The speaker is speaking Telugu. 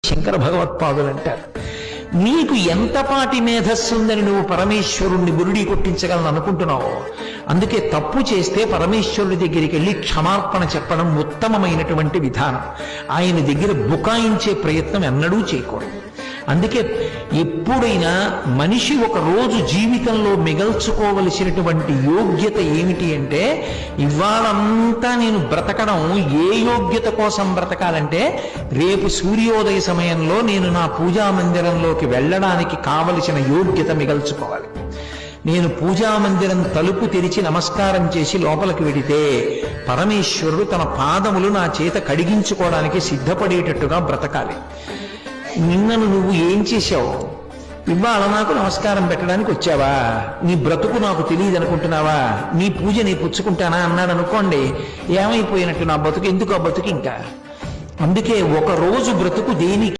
శంకర భగవత్పాదులు అంటారు, నీకు ఎంతపాటి మేధస్సు ఉందని నువ్వు పరమేశ్వరుణ్ణి బురుడి కొట్టించగలను అనుకుంటున్నావు. అందుకే తప్పు చేస్తే పరమేశ్వరుడి దగ్గరికి వెళ్ళి క్షమార్పణ చెప్పడం ఉత్తమమైనటువంటి విధానం. ఆయన దగ్గర బుకాయించే ప్రయత్నం ఎన్నడూ చేయకూడదు. అందుకే ఎప్పుడైనా మనిషి ఒక రోజు జీవితంలో మిగల్చుకోవలసినటువంటి యోగ్యత ఏమిటి అంటే, ఇవాళంతా నేను బ్రతకడం ఏ యోగ్యత కోసం బ్రతకాలంటే, రేపు సూర్యోదయ సమయంలో నేను నా పూజా మందిరంలోకి వెళ్ళడానికి కావలసిన యోగ్యత మిగల్చుకోవాలి. నేను పూజామందిరం తలుపు తెరిచి నమస్కారం చేసి లోపలికి వెడితే పరమేశ్వరుడు తన పాదములు నా చేత కడిగించుకోవడానికి సిద్ధపడేటట్టుగా బ్రతకాలి. నిన్నను నువ్వు ఏం చేశావు? ఇవాళ నాకు నమస్కారం పెట్టడానికి వచ్చావా? నీ బ్రతుకు నాకు తెలియదు అనుకుంటున్నావా? నీ పూజ నీ పుచ్చుకుంటానా అన్నాడు అనుకోండి, ఏమైపోయినట్టు నా బతుకు? ఎందుకు ఆ బతుకు ఇంకా? అందుకే ఒక రోజు బ్రతుకు దేనికి